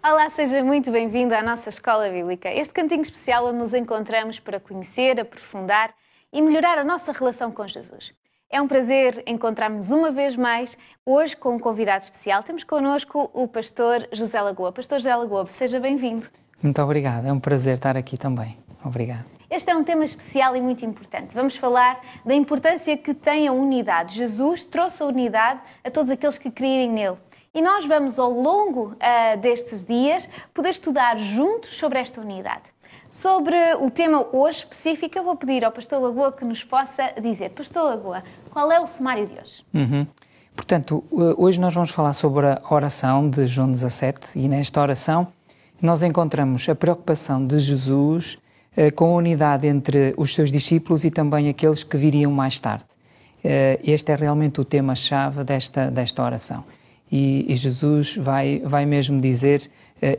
Olá, seja muito bem-vindo à nossa Escola Bíblica. Este cantinho especial onde nos encontramos para conhecer, aprofundar e melhorar a nossa relação com Jesus. É um prazer encontrarmos uma vez mais, hoje com um convidado especial. Temos connosco o pastor José Lagoa. Pastor José Lagoa, seja bem-vindo. Muito obrigado, é um prazer estar aqui também. Obrigado. Este é um tema especial e muito importante. Vamos falar da importância que tem a unidade. Jesus trouxe a unidade a todos aqueles que crerem nele. E nós vamos, ao longo destes dias, poder estudar juntos sobre esta unidade. Sobre o tema hoje específico, eu vou pedir ao pastor Lagoa que nos possa dizer. Pastor Lagoa, qual é o sumário de hoje? Portanto, hoje nós vamos falar sobre a oração de João 17 e nesta oração nós encontramos a preocupação de Jesus com a unidade entre os seus discípulos e também aqueles que viriam mais tarde. Este é realmente o tema-chave desta oração. E Jesus vai mesmo dizer,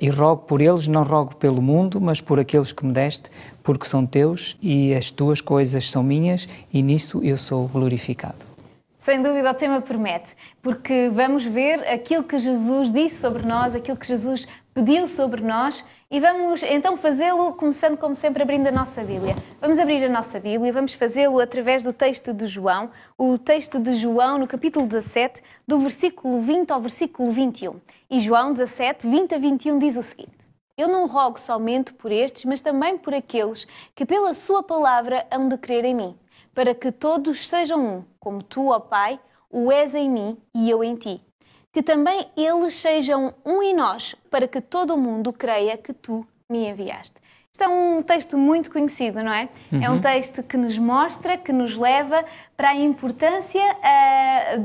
e rogo por eles, não rogo pelo mundo, mas por aqueles que me deste, porque são teus e as tuas coisas são minhas e nisso eu sou glorificado. Sem dúvida o tema promete, porque vamos ver aquilo que Jesus disse sobre nós, aquilo que Jesus pediu sobre nós e vamos então fazê-lo começando como sempre abrindo a nossa Bíblia. Vamos abrir a nossa Bíblia, vamos fazê-lo através do texto de João, o texto de João no capítulo 17, do versículo 20 ao versículo 21. E João 17, 20 a 21 diz o seguinte: Eu não rogo somente por estes, mas também por aqueles que pela sua palavra hão de crer em mim, para que todos sejam um, como tu, ó Pai, o és em mim e eu em ti. Que também eles sejam um em nós, para que todo o mundo creia que tu me enviaste. Isto é um texto muito conhecido, não é? É um texto que nos mostra, que nos leva para a importância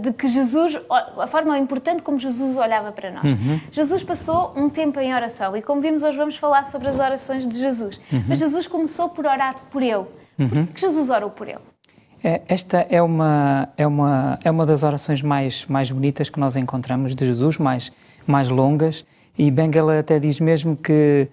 de que Jesus, a forma importante como Jesus olhava para nós. Jesus passou um tempo em oração e, como vimos, hoje vamos falar sobre as orações de Jesus. Mas Jesus começou por orar por ele. Por que Jesus orou por ele? Esta é uma das orações mais bonitas que nós encontramos de Jesus, mais longas, e Bengel até diz mesmo que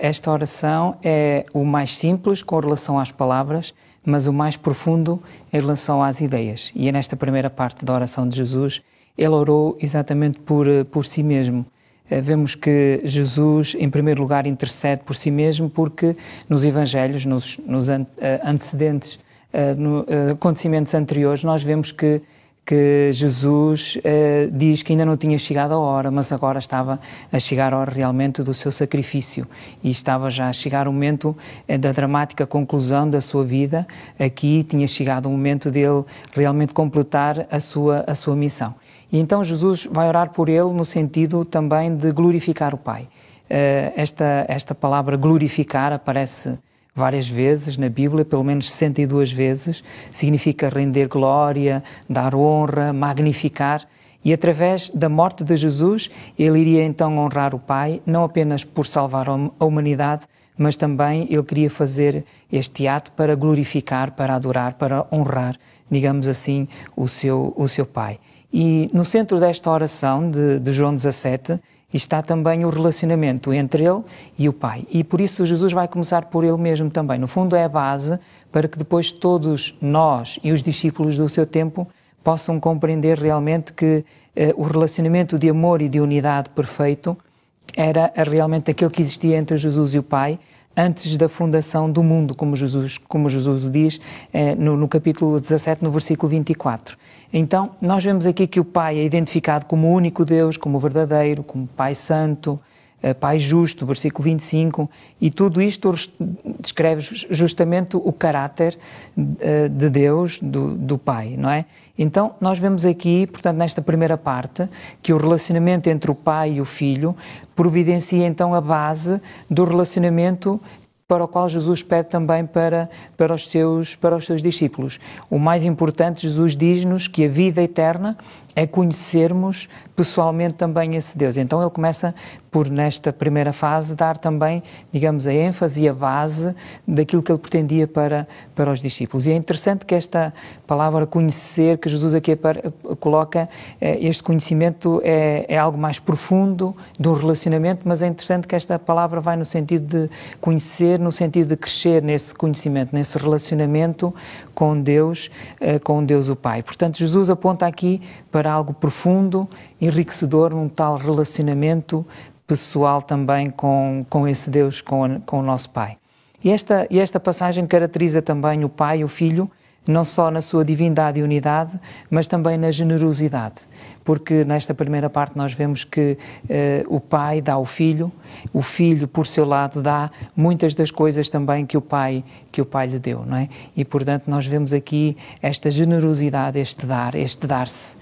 esta oração é o mais simples com relação às palavras, mas o mais profundo em relação às ideias. E é nesta primeira parte da oração de Jesus, ele orou exatamente por si mesmo. Vemos que Jesus, em primeiro lugar, intercede por si mesmo, porque nos Evangelhos, nos antecedentes acontecimentos anteriores, nós vemos que Jesus diz que ainda não tinha chegado a hora, mas agora estava a chegar a hora realmente do seu sacrifício e estava já a chegar o momento da dramática conclusão da sua vida. Aqui tinha chegado o momento dele realmente completar a sua missão. E então Jesus vai orar por ele no sentido também de glorificar o Pai. Esta palavra glorificar aparece várias vezes na Bíblia, pelo menos 62 vezes, significa render glória, dar honra, magnificar. E através da morte de Jesus, ele iria então honrar o Pai, não apenas por salvar a humanidade, mas também ele queria fazer este ato para glorificar, para adorar, para honrar, digamos assim, o seu Pai. E no centro desta oração de João 17, está também o relacionamento entre ele e o Pai. E por isso Jesus vai começar por ele mesmo também. No fundo é a base para que depois todos nós e os discípulos do seu tempo possam compreender realmente que o relacionamento de amor e de unidade perfeito era realmente aquele que existia entre Jesus e o Pai antes da fundação do mundo, como Jesus o diz no capítulo 17, no versículo 24. Então, nós vemos aqui que o Pai é identificado como o único Deus, como o verdadeiro, como Pai Santo, Pai Justo, versículo 25, e tudo isto descreve justamente o caráter de Deus, do Pai, não é? Então, nós vemos aqui, portanto, nesta primeira parte, que o relacionamento entre o Pai e o Filho providencia então a base do relacionamento para o qual Jesus pede também para os seus discípulos. O mais importante, Jesus diz-nos que a vida eterna é conhecermos pessoalmente também esse Deus. Então ele começa por, nesta primeira fase, dar também, digamos, a ênfase e a base daquilo que ele pretendia para os discípulos. E é interessante que esta palavra conhecer, que Jesus aqui coloca, este conhecimento é algo mais profundo de um relacionamento, mas é interessante que esta palavra vai no sentido de conhecer, no sentido de crescer nesse conhecimento, nesse relacionamento com Deus o Pai. Portanto, Jesus aponta aqui para algo profundo, enriquecedor, um tal relacionamento pessoal também com esse Deus, com o nosso Pai. E esta passagem caracteriza também o Pai e o Filho, não só na sua divindade e unidade, mas também na generosidade, porque nesta primeira parte nós vemos que o Pai dá ao Filho, o Filho, por seu lado, dá muitas das coisas também que o Pai lhe deu, não é? E, portanto, nós vemos aqui esta generosidade, este dar-se.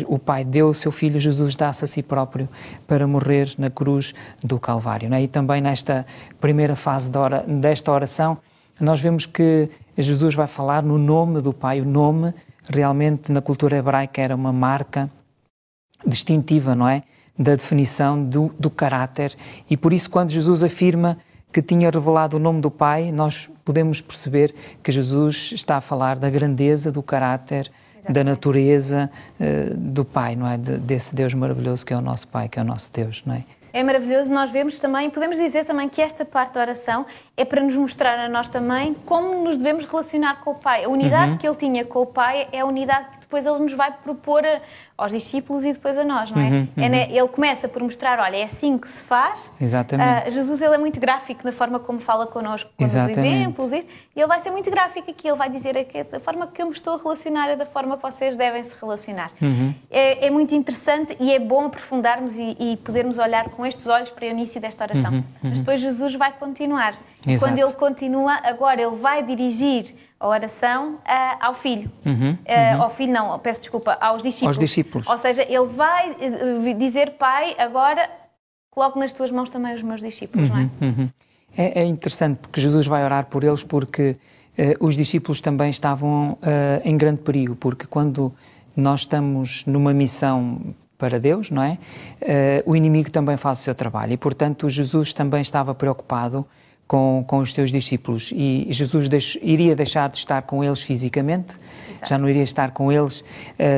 O Pai deu o seu Filho, Jesus dá-se a si próprio para morrer na cruz do Calvário, não é? E também nesta primeira fase desta oração, nós vemos que Jesus vai falar no nome do Pai. O nome, realmente, na cultura hebraica, era uma marca distintiva, não é? Da definição do caráter. E por isso, quando Jesus afirma que tinha revelado o nome do Pai, nós podemos perceber que Jesus está a falar da grandeza, do caráter, da natureza do Pai, não é? Desse Deus maravilhoso que é o nosso Pai, que é o nosso Deus, não é? É maravilhoso, nós vemos também, podemos dizer também que esta parte da oração é para nos mostrar a nós também como nos devemos relacionar com o Pai. A unidade que ele tinha com o Pai é a unidade que depois ele nos vai propor aos discípulos e depois a nós, não é? Ele começa por mostrar, olha, é assim que se faz. Exatamente. Jesus, ele é muito gráfico na forma como fala connosco, com os exemplos, e ele vai ser muito gráfico aqui, ele vai dizer que da forma que eu me estou a relacionar é da forma que vocês devem se relacionar. É muito interessante e é bom aprofundarmos e podermos olhar com estes olhos para o início desta oração. Mas depois Jesus vai continuar. Exato. Quando ele continua, agora ele vai dirigir a oração ao Filho. Ao Filho não, peço desculpa, aos discípulos. Aos discípulos. Ou seja, ele vai dizer, Pai, agora coloco nas tuas mãos também os meus discípulos, não é? É interessante porque Jesus vai orar por eles porque os discípulos também estavam em grande perigo, porque quando nós estamos numa missão para Deus, não é? O inimigo também faz o seu trabalho e, portanto, Jesus também estava preocupado com os seus discípulos e Jesus iria deixar de estar com eles fisicamente, Exato. Já não iria estar com eles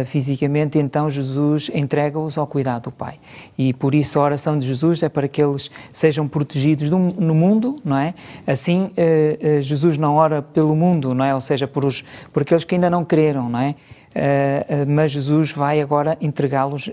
fisicamente, então Jesus entrega-os ao cuidado do Pai. E por isso a oração de Jesus é para que eles sejam protegidos no mundo, não é? Assim, Jesus não ora pelo mundo, não é? Ou seja, por aqueles que ainda não creram, não é? Mas Jesus vai agora entregá-los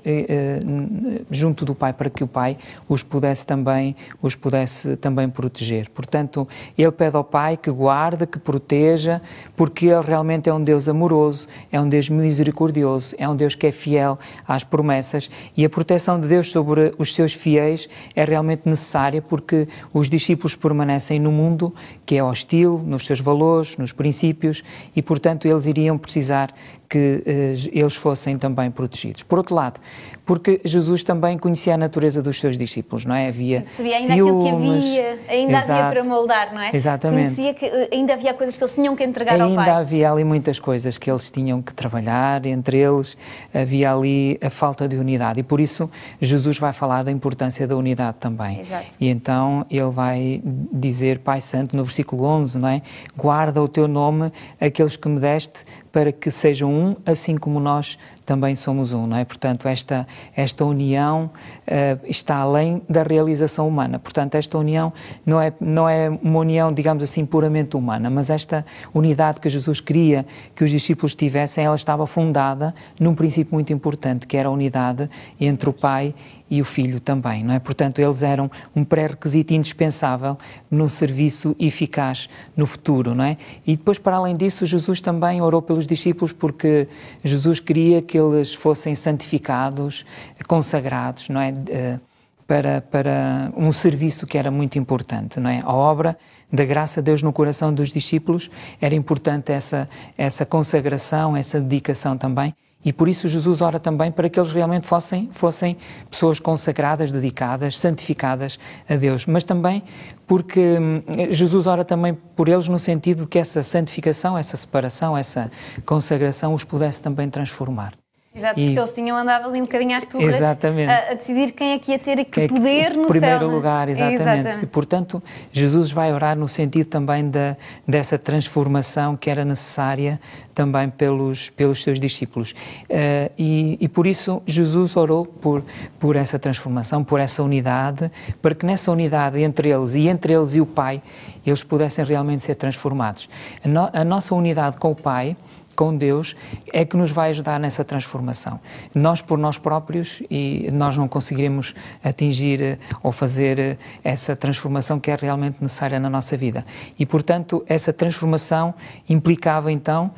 junto do Pai para que o Pai os pudesse também proteger. Portanto, ele pede ao Pai que guarde, que proteja, porque ele realmente é um Deus amoroso, é um Deus misericordioso, é um Deus que é fiel às promessas e a proteção de Deus sobre os seus fiéis é realmente necessária porque os discípulos permanecem no mundo que é hostil, nos seus valores, nos princípios e, portanto, eles iriam precisar que eles fossem também protegidos. Por outro lado, porque Jesus também conhecia a natureza dos seus discípulos, não é? Havia ainda aquilo que havia, ainda havia para moldar, não é? Exatamente. Conhecia que ainda havia coisas que eles tinham que entregar ao Pai. Ainda havia ali muitas coisas que eles tinham que trabalhar, entre eles havia ali a falta de unidade e por isso Jesus vai falar da importância da unidade também. Exato. E então ele vai dizer, Pai Santo, no versículo 11, não é? Guarda o teu nome, aqueles que me deste, para que sejam um, assim como nós também somos um, não é? Portanto, esta união está além da realização humana. Portanto, esta união não é uma união, digamos assim, puramente humana, mas esta unidade que Jesus queria que os discípulos tivessem, ela estava fundada num princípio muito importante, que era a unidade entre o Pai e o Filho também, não é? Portanto, eles eram um pré-requisito indispensável num serviço eficaz no futuro, não é? E depois, para além disso, Jesus também orou pelos discípulos porque Jesus queria que eles fossem santificados, consagrados, não é? Para um serviço que era muito importante, não é? A obra da graça de Deus no coração dos discípulos era importante essa consagração, essa dedicação também. E por isso Jesus ora também para que eles realmente fossem pessoas consagradas, dedicadas, santificadas a Deus. Mas também porque Jesus ora também por eles no sentido de que essa santificação, essa separação, essa consagração os pudesse também transformar. Exato, porque eles tinham andado ali um bocadinho às turras a decidir quem é que ia ter que poder no céu. Em primeiro lugar, exatamente. E, portanto, Jesus vai orar no sentido também dessa transformação que era necessária também pelos seus discípulos. E por isso Jesus orou por essa transformação, por essa unidade, para que nessa unidade entre eles e o Pai, eles pudessem realmente ser transformados. A nossa unidade com o Pai, com Deus é que nos vai ajudar nessa transformação. Nós, por nós próprios, e nós não conseguiremos atingir ou fazer essa transformação que é realmente necessária na nossa vida. E, portanto, essa transformação implicava, então,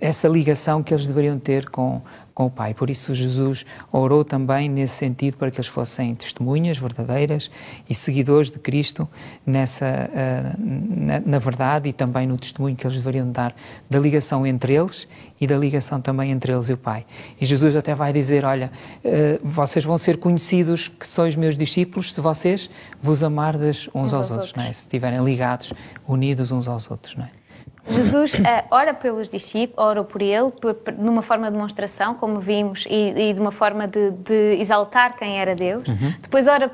essa ligação que eles deveriam ter com o Pai. Por isso Jesus orou também nesse sentido para que eles fossem testemunhas verdadeiras e seguidores de Cristo na verdade e também no testemunho que eles deveriam dar da ligação entre eles e da ligação também entre eles e o Pai. E Jesus até vai dizer, olha, vocês vão ser conhecidos que sois meus discípulos se vocês vos amardes uns aos outros, não é? Se estiverem ligados, unidos uns aos outros, não é? Jesus ora pelos discípulos, ora por ele, numa forma de demonstração, como vimos, e de uma forma de exaltar quem era Deus. Depois ora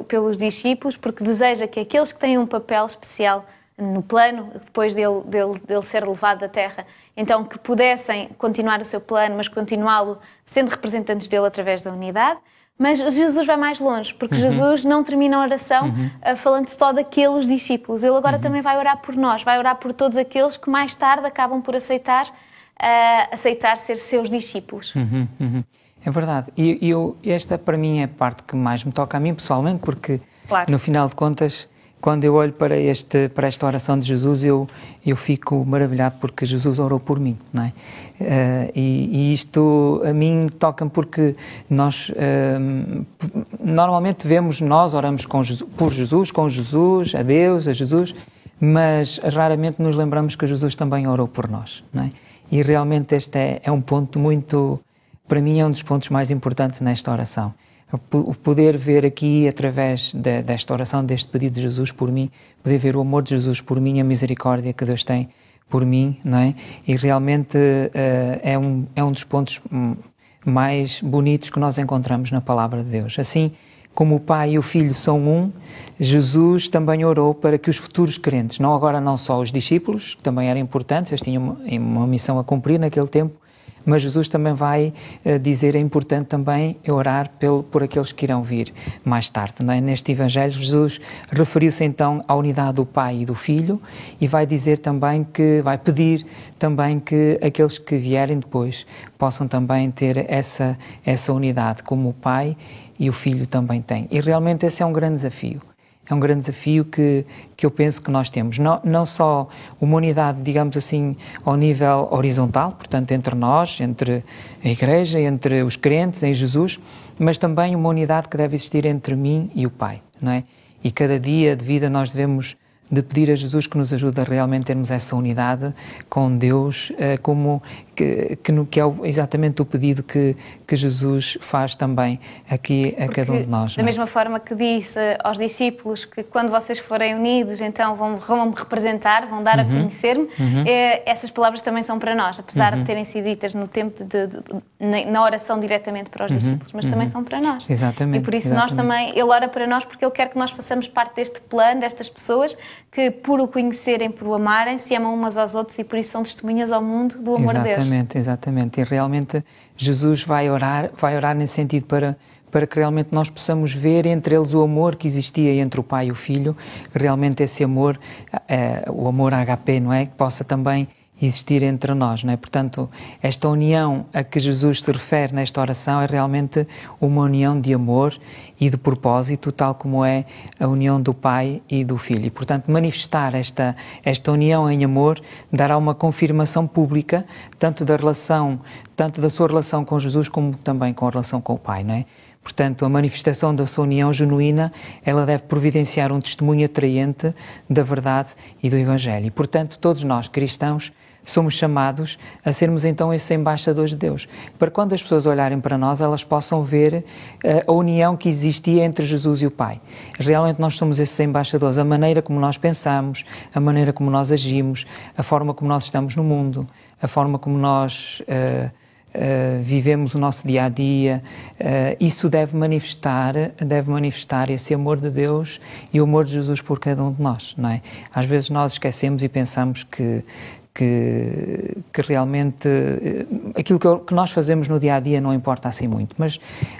pelos discípulos, porque deseja que aqueles que têm um papel especial no plano, depois dele ser levado da terra, então que pudessem continuar o seu plano, mas continuá-lo sendo representantes dele através da unidade. Mas Jesus vai mais longe, porque Jesus não termina a oração falando só daqueles discípulos. Ele agora também vai orar por nós, vai orar por todos aqueles que mais tarde acabam por aceitar ser seus discípulos. É verdade. E esta, para mim, é a parte que mais me toca a mim, pessoalmente, porque, claro, no final de contas, quando eu olho para esta oração de Jesus, eu fico maravilhado porque Jesus orou por mim, não é? E isto a mim toca-me porque nós normalmente nós oramos por Jesus, com Jesus, a Deus, a Jesus, mas raramente nos lembramos que Jesus também orou por nós, não é? E realmente este é um ponto muito, para mim é um dos pontos mais importantes nesta oração. O poder ver aqui, através desta oração, deste pedido de Jesus por mim, poder ver o amor de Jesus por mim, a misericórdia que Deus tem por mim, não é? E realmente é um dos pontos mais bonitos que nós encontramos na Palavra de Deus. Assim como o Pai e o Filho são um, Jesus também orou para que os futuros crentes, não só os discípulos, que também eram importantes, eles tinham uma missão a cumprir naquele tempo, mas Jesus também vai dizer, é importante também orar por aqueles que irão vir mais tarde, não é? Neste Evangelho, Jesus referiu-se então à unidade do Pai e do Filho e vai dizer também vai pedir também que aqueles que vierem depois possam também ter essa unidade, como o Pai e o Filho também têm. E realmente esse é um grande desafio. É um grande desafio que eu penso que nós temos. Não só uma unidade, digamos assim, ao nível horizontal, portanto, entre nós, entre a Igreja, entre os crentes em Jesus, mas também uma unidade que deve existir entre mim e o Pai, não é? E cada dia de vida nós devemos de pedir a Jesus que nos ajude a realmente termos essa unidade com Deus, que é exatamente o pedido que Jesus faz também aqui a cada um de nós. Da mesma forma que disse aos discípulos que quando vocês forem unidos, então vão-me representar, vão dar a conhecer-me, essas palavras também são para nós, apesar de terem sido ditas no tempo na oração diretamente para os discípulos, mas também são para nós. Exatamente. E por isso nós também, Ele ora para nós porque Ele quer que nós façamos parte deste plano, destas pessoas que por o conhecerem, por o amarem, se amam umas aos outros e por isso são testemunhas ao mundo do amor de Deus. Exatamente. E realmente Jesus vai orar nesse sentido para que realmente nós possamos ver entre eles o amor que existia entre o Pai e o Filho, realmente esse amor, o amor HP, não é? Que possa também existir entre nós, não é? Portanto, esta união a que Jesus se refere nesta oração é realmente uma união de amor e de propósito, tal como é a união do Pai e do Filho. E, portanto, manifestar esta união em amor dará uma confirmação pública, tanto da sua relação com Jesus, como também com a relação com o Pai, não é? Portanto, a manifestação da sua união genuína, ela deve providenciar um testemunho atraente da verdade e do Evangelho. E, portanto, todos nós, cristãos, somos chamados a sermos então esses embaixadores de Deus, para quando as pessoas olharem para nós, elas possam ver a união que existia entre Jesus e o Pai. Realmente nós somos esses embaixadores, a maneira como nós pensamos, a maneira como nós agimos, a forma como nós estamos no mundo, a forma como nós vivemos o nosso dia-a-dia, isso deve manifestar esse amor de Deus e o amor de Jesus por cada um de nós, não é? Às vezes nós esquecemos e pensamos que que realmente aquilo que nós fazemos no dia-a-dia não importa assim muito,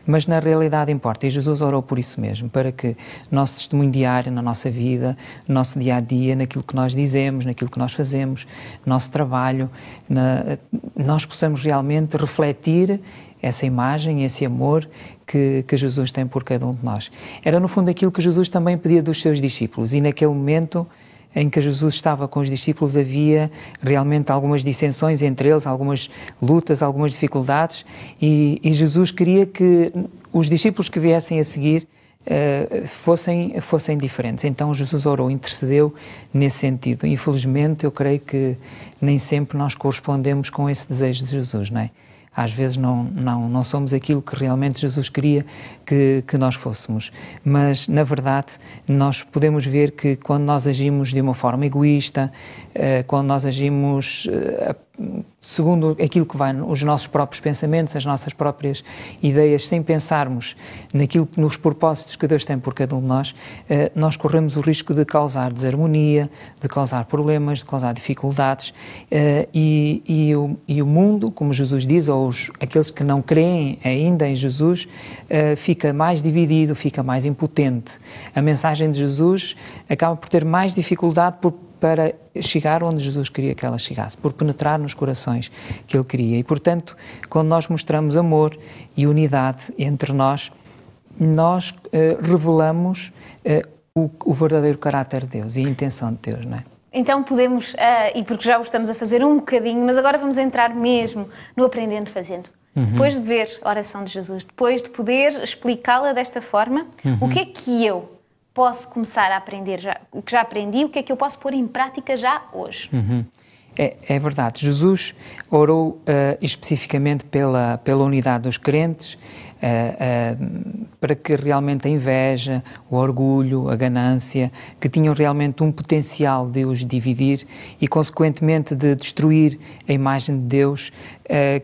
mas na realidade importa. E Jesus orou por isso mesmo, para que o nosso testemunho diário na nossa vida, no nosso dia-a-dia, naquilo que nós dizemos, naquilo que nós fazemos, no nosso trabalho, nós possamos realmente refletir essa imagem, esse amor que Jesus tem por cada um de nós. Era no fundo aquilo que Jesus também pedia dos seus discípulos, e naquele momento em que Jesus estava com os discípulos havia realmente algumas dissensões entre eles, algumas lutas, algumas dificuldades, e Jesus queria que os discípulos que viessem a seguir fossem diferentes. Então Jesus orou, intercedeu nesse sentido. Infelizmente eu creio que nem sempre nós correspondemos com esse desejo de Jesus, não é? Às vezes não somos aquilo que realmente Jesus queria que nós fôssemos. Mas, na verdade, nós podemos ver que quando nós agimos de uma forma egoísta, quando nós agimos segundo aquilo que vai os nossos próprios pensamentos, as nossas próprias ideias, sem pensarmos nos propósitos que Deus tem por cada um de nós, nós corremos o risco de causar desarmonia, de causar problemas, de causar dificuldades, e o mundo, como Jesus diz, ou aqueles que não creem ainda em Jesus, fica mais dividido, fica mais impotente. A mensagem de Jesus acaba por ter mais dificuldade para chegar onde Jesus queria que ela chegasse, por penetrar nos corações que Ele queria. E, portanto, quando nós mostramos amor e unidade entre nós revelamos o verdadeiro caráter de Deus e a intenção de Deus, não é? Então podemos, e porque já o estamos a fazer um bocadinho, mas agora vamos entrar mesmo no Aprendendo Fazendo. Depois de ver a oração de Jesus, depois de poder explicá-la desta forma, o que é que eu posso começar a aprender o que já aprendi, o que é que eu posso pôr em prática já hoje? É verdade. Jesus orou especificamente pela unidade dos crentes, para que realmente a inveja, o orgulho, a ganância, que tinham realmente um potencial de os dividir e, consequentemente, de destruir a imagem de Deus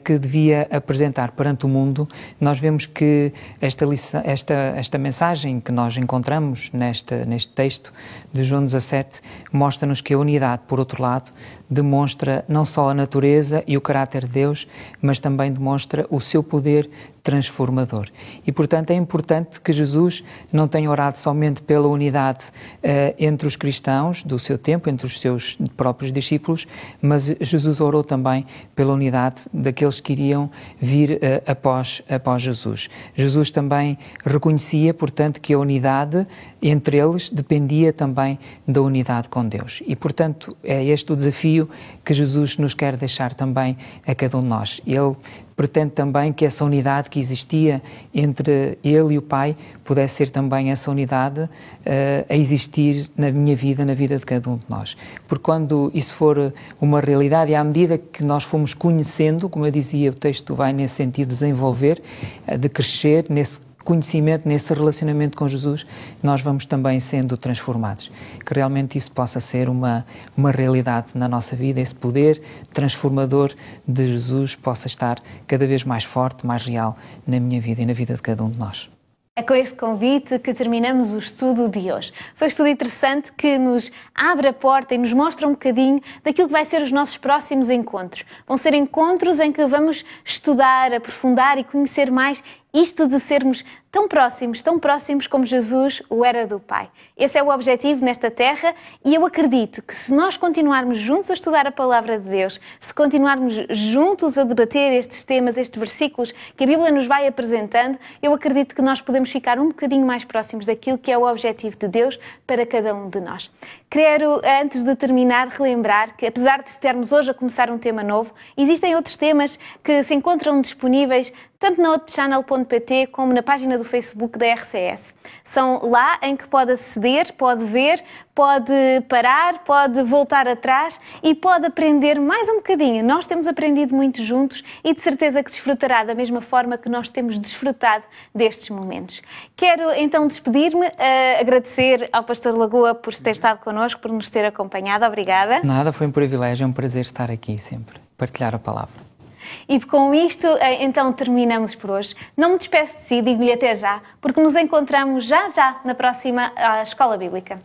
que devia apresentar perante o mundo, nós vemos que esta mensagem que nós encontramos neste texto de João 17 mostra-nos que a unidade, por outro lado, demonstra não só a natureza e o caráter de Deus, mas também demonstra o seu poder transformador. E, portanto, é importante que Jesus não tenha orado somente pela unidade entre os cristãos do seu tempo, entre os seus próprios discípulos, mas Jesus orou também pela unidade daqueles que iriam vir após Jesus. Jesus também reconhecia, portanto, que a unidade entre eles dependia também da unidade com Deus. E, portanto, é este o desafio que Jesus nos quer deixar também a cada um de nós. Ele pretende também que essa unidade que existia entre Ele e o Pai pudesse ser também essa unidade a existir na minha vida, na vida de cada um de nós. Porque quando isso for uma realidade, e à medida que nós fomos conhecendo, como eu dizia, o texto vai nesse sentido de desenvolver, de crescer nesse conhecimento, nesse relacionamento com Jesus, nós vamos também sendo transformados. Que realmente isso possa ser uma realidade na nossa vida, esse poder transformador de Jesus possa estar cada vez mais forte, mais real na minha vida e na vida de cada um de nós. É com este convite que terminamos o estudo de hoje. Foi um estudo interessante que nos abre a porta e nos mostra um bocadinho daquilo que vai ser os nossos próximos encontros. Vão ser encontros em que vamos estudar, aprofundar e conhecer mais isto de sermos tão próximos como Jesus o era do Pai. Esse é o objetivo nesta terra e eu acredito que se nós continuarmos juntos a estudar a Palavra de Deus, se continuarmos juntos a debater estes temas, estes versículos que a Bíblia nos vai apresentando, eu acredito que nós podemos ficar um bocadinho mais próximos daquilo que é o objetivo de Deus para cada um de nós. Quero, antes de terminar, relembrar que, apesar de estarmos hoje a começar um tema novo, existem outros temas que se encontram disponíveis tanto na outchannel.pt como na página do Facebook da RCS. São lá em que pode aceder, pode ver, pode parar, pode voltar atrás e pode aprender mais um bocadinho. Nós temos aprendido muito juntos e de certeza que desfrutará da mesma forma que nós temos desfrutado destes momentos. Quero então despedir-me, agradecer ao Pastor Lagoa por ter estado connosco, por nos ter acompanhado. Obrigada. Nada, foi um privilégio, é um prazer estar aqui sempre, partilhar a palavra. E com isto, então, terminamos por hoje. Não me despeço de si, digo-lhe até já, porque nos encontramos já na próxima Escola Bíblica.